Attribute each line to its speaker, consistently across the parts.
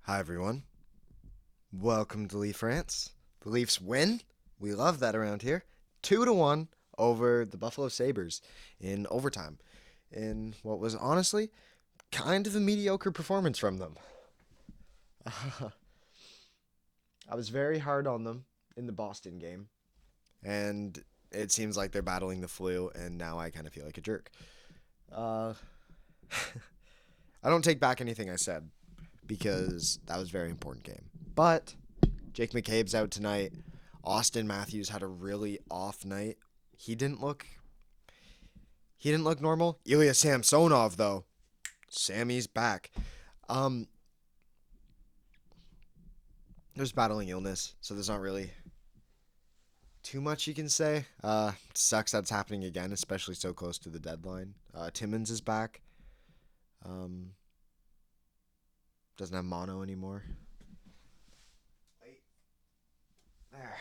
Speaker 1: Hi, everyone. Welcome to Rants. The Leafs win. We love that around here. 2-1 over the Buffalo Sabres in overtime. In what was honestly kind of a mediocre performance from them. I was very hard on them in the Boston game, and it seems like they're battling the flu, and now I kind of feel like a jerk. Uh, I don't take back anything I said because that was a very important game. But Jake McCabe's out tonight. Austin Matthews had a really off night. He didn't look normal. Ilya Samsonov though, Sammy's back. Um there's battling illness, so there's not really too much you can say. Sucks that's happening again, especially so close to the deadline. Timmins is back. Um doesn't have mono anymore. There.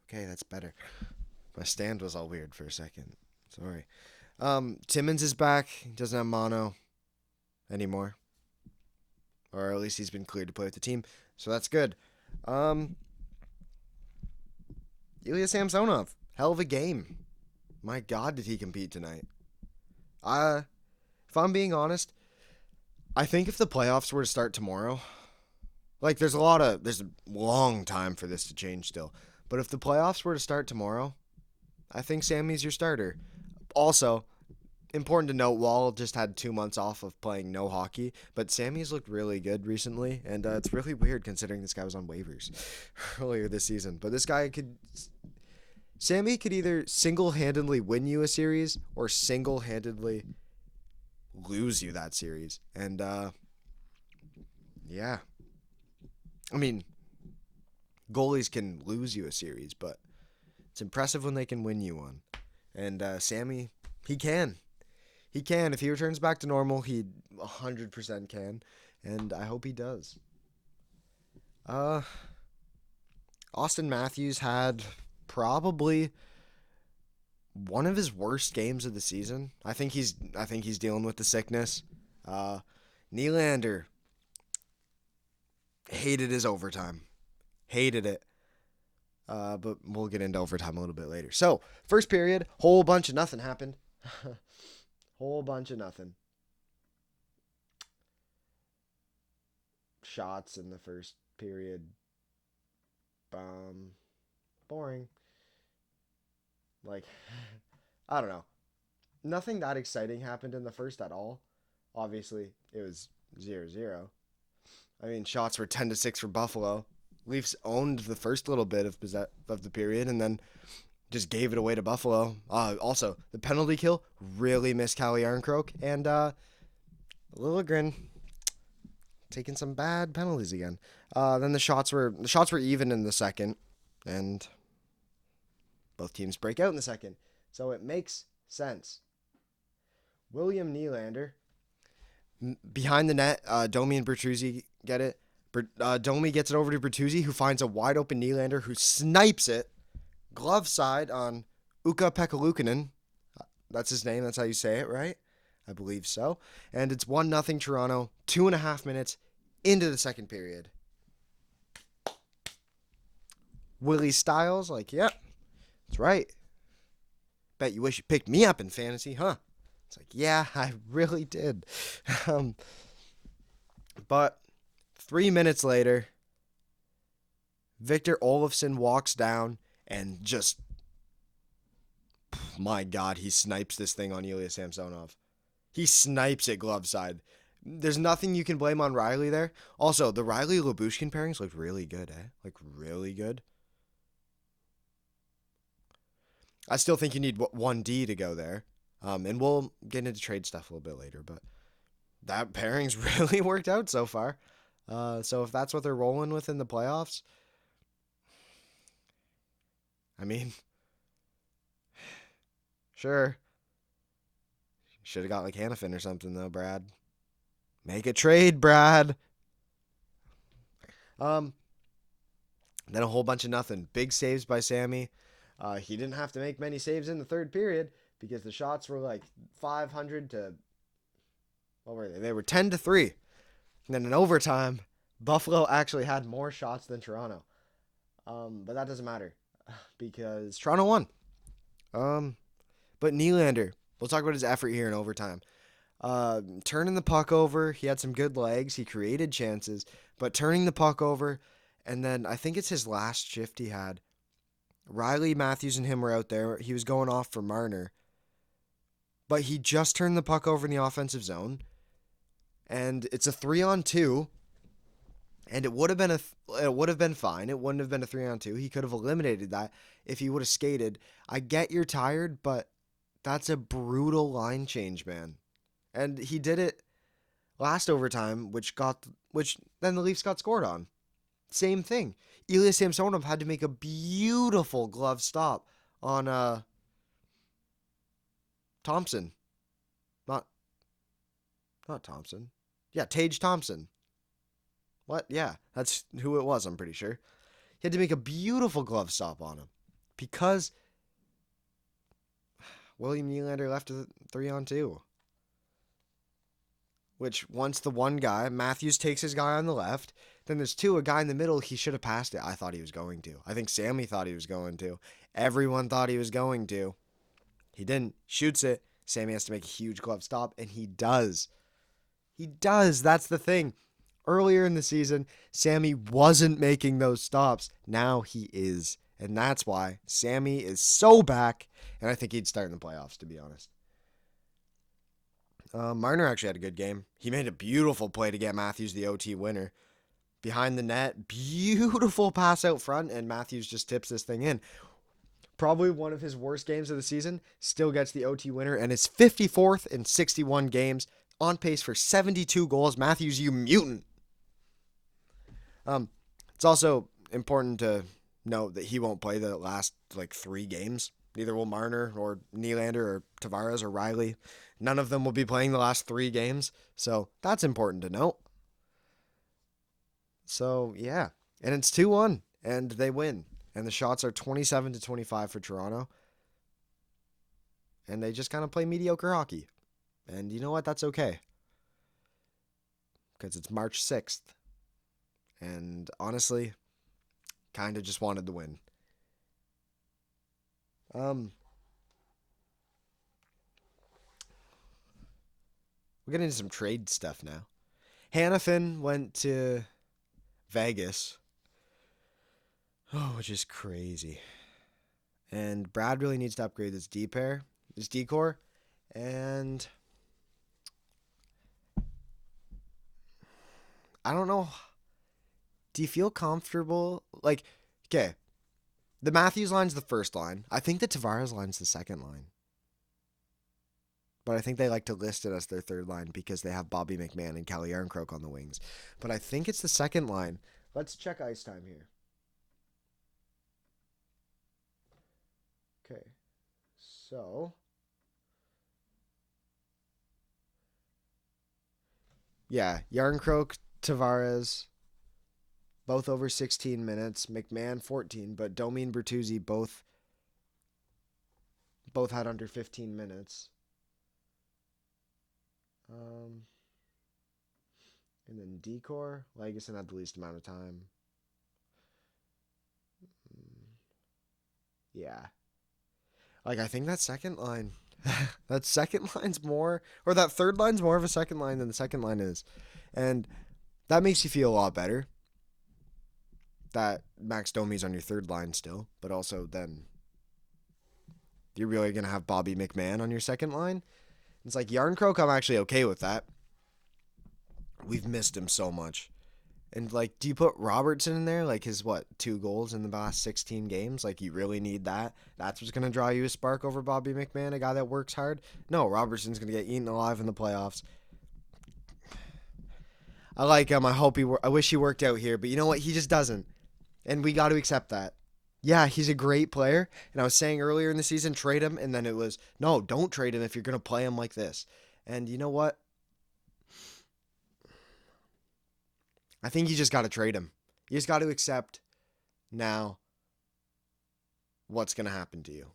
Speaker 1: Okay, that's better. My stand was all weird for a second. Sorry. Timmins is back. He doesn't have mono anymore. Or at least he's been cleared to play with the team. So that's good. Ilya Samsonov. Hell of a game. My God, did he compete tonight. If I'm being honest, I think if the playoffs were to start tomorrow, there's a long time for this to change still. But if the playoffs were to start tomorrow, I think Sammy's your starter. Also, important to note, Wall just had 2 months off of playing no hockey, but Sammy's looked really good recently, and it's really weird considering this guy was on waivers earlier this season. But Sammy could either single-handedly win you a series or single-handedly lose you that series. And, yeah. I mean, goalies can lose you a series, but it's impressive when they can win you one. And Sammy, he can. He can. If he returns back to normal, he 100% can. And I hope he does. Austin Matthews had probably one of his worst games of the season. I think he's dealing with the sickness. Nylander hated his overtime. Hated it. But we'll get into overtime a little bit later. So, first period, whole bunch of nothing happened. Whole bunch of nothing. Shots in the first period. Boring. I don't know. Nothing that exciting happened in the first at all. Obviously, it was 0-0. I mean, shots were 10-6 for Buffalo. Leafs owned the first little bit of the period and then just gave it away to Buffalo. Also, the penalty kill really missed Calle Yarncroke, and Liljegren taking some bad penalties again. Then the shots were even in the second, and both teams break out in the second, so it makes sense. William Nylander behind the net. Domi and Bertuzzi get it. Domi gets it over to Bertuzzi, who finds a wide open Nylander, who snipes it, glove side on Ukko-Pekka Luukkonen. That's his name. That's how you say it, right? I believe so. And it's 1-0 Toronto. 2.5 minutes into the second period. Willie Styles, yep, that's right. Bet you wish you picked me up in fantasy, huh? It's yeah, I really did. But 3 minutes later, Victor Olofsson walks down and just, my God, he snipes this thing on Ilya Samsonov. He snipes it glove side. There's nothing you can blame on Riley there. Also, the Riley-Lyubushkin pairings looked really good, eh? Really good. I still think you need 1D to go there. And we'll get into trade stuff a little bit later, but that pairing's really worked out so far. So if that's what they're rolling with in the playoffs, I mean, sure. Should have got Hannafin or something though, Brad. Make a trade, Brad. Then a whole bunch of nothing. Big saves by Sammy. He didn't have to make many saves in the third period because the shots were 500 to, what were they? They were 10-3. And then in overtime, Buffalo actually had more shots than Toronto. But that doesn't matter because Toronto won. Um, but Nylander, we'll talk about his effort here in overtime. Turning the puck over, he had some good legs. He created chances, but turning the puck over, and then I think it's his last shift he had. Riley, Matthews, and him were out there. He was going off for Marner, but he just turned the puck over in the offensive zone, and it's a 3-on-2. And it would have been fine. It wouldn't have been a 3-on-2. He could have eliminated that if he would have skated. I get you're tired, but that's a brutal line change, man. And he did it last overtime, which then the Leafs got scored on. Same thing. Ilya Samsonov had to make a beautiful glove stop on Thompson. Not not Thompson. Yeah, Tage Thompson. What? Yeah, that's who it was, I'm pretty sure. He had to make a beautiful glove stop on him because William Nylander left a 3-on-2. Which once the one guy, Matthews takes his guy on the left, then there's two, a guy in the middle, he should have passed it. I thought he was going to. I think Sammy thought he was going to. Everyone thought he was going to. He didn't. Shoots it. Sammy has to make a huge glove stop, and he does. He does. That's the thing. Earlier in the season, Sammy wasn't making those stops. Now he is. And that's why Sammy is so back, and I think he'd start in the playoffs, to be honest. Marner actually had a good game. He made a beautiful play to get Matthews the OT winner. Behind the net, beautiful pass out front, and Matthews just tips this thing in. Probably one of his worst games of the season. Still gets the OT winner, and is 54th in 61 games. On pace for 72 goals. Matthews, you mutant. It's also important to note that he won't play the last 3 games. Neither will Marner or Nylander or Tavares or Riley. None of them will be playing the last 3 games. So that's important to note. So, yeah. And it's 2-1. And they win. And the shots are 27-25 for Toronto. And they just kind of play mediocre hockey. And you know what? That's okay. Because it's March 6th. And honestly, kind of just wanted the win. We'll get into some trade stuff now. Hannafin went to Vegas. Oh, which is crazy. And Brad really needs to upgrade his decor. And I don't know. Do you feel comfortable? Okay, the Matthews line's the first line. I think the Tavares line's the second line. But I think they like to list it as their third line because they have Bobby McMahon and Calle Yarncroke on the wings. But I think it's the second line. Let's check ice time here. Okay. So, yeah, Yarncroke, Tavares, both over 16 minutes. McMahon 14, but Domi and Bertuzzi both had under 15 minutes. And then Decor, Lagesson had the least amount of time. Yeah. I think that second line, that second line's more, or that third line's more of a second line than the second line is. And that makes you feel a lot better that Max Domi's on your third line still, but also then you're really going to have Bobby McMahon on your second line. It's like Yarncroke, I'm actually okay with that. We've missed him so much. And, do you put Robertson in there? His, 2 goals in the last 16 games? You really need that? That's what's going to draw you a spark over Bobby McMahon, a guy that works hard? No, Robertson's going to get eaten alive in the playoffs. I like him. I wish he worked out here. But you know what? He just doesn't. And we got to accept that. Yeah, he's a great player. And I was saying earlier in the season, trade him. And then it was, no, don't trade him if you're going to play him like this. And you know what? I think you just got to trade him. You just got to accept now what's going to happen to you.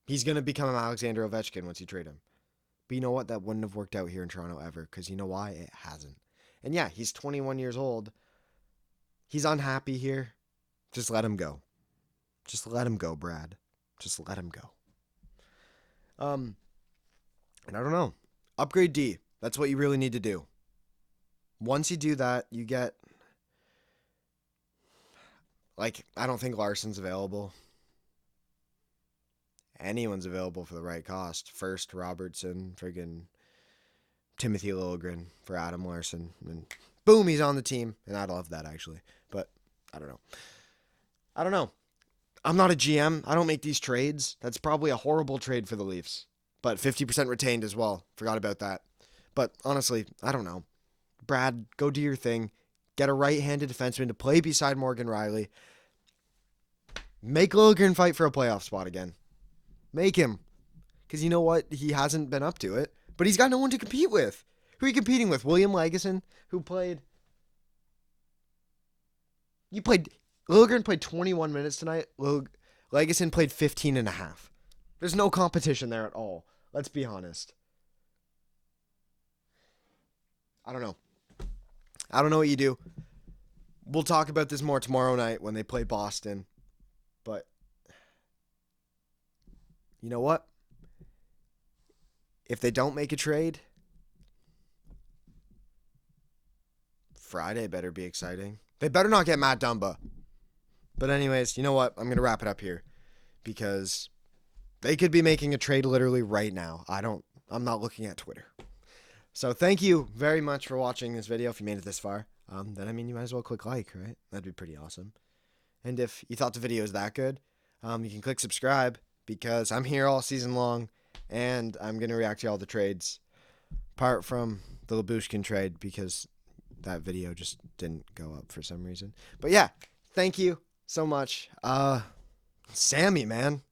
Speaker 1: He's going to become Alexander Ovechkin once you trade him. But you know what? That wouldn't have worked out here in Toronto ever. Because you know why? It hasn't. And yeah, he's 21 years old. He's unhappy here. Just let him go. Just let him go, Brad. Just let him go. And I don't know. Upgrade D. That's what you really need to do. Once you do that, you get, like, I don't think Larson's available. Anyone's available for the right cost. First, Robertson, friggin' Timothy Liljegren for Adam Larson. And boom, he's on the team. And I'd love that, actually. But I don't know. I'm not a GM. I don't make these trades. That's probably a horrible trade for the Leafs. But 50% retained as well. Forgot about that. But honestly, I don't know. Brad, go do your thing. Get a right-handed defenseman to play beside Morgan Riley. Make Liljegren fight for a playoff spot again. Make him. Because you know what? He hasn't been up to it. But he's got no one to compete with. Who are you competing with? William Lagesson, who played... Liljegren played 21 minutes tonight. Lagesson played 15 and a half. There's no competition there at all. Let's be honest. I don't know. I don't know what you do. We'll talk about this more tomorrow night when they play Boston. But you know what? If they don't make a trade, Friday better be exciting. They better not get Matt Dumba. But anyways, you know what? I'm going to wrap it up here because they could be making a trade literally right now. I'm not looking at Twitter. So thank you very much for watching this video. If you made it this far, then you might as well click like, right? That'd be pretty awesome. And if you thought the video was that good, you can click subscribe because I'm here all season long and I'm going to react to all the trades apart from the Lyubushkin trade because that video just didn't go up for some reason. But yeah, thank you so much. SAMMY, man.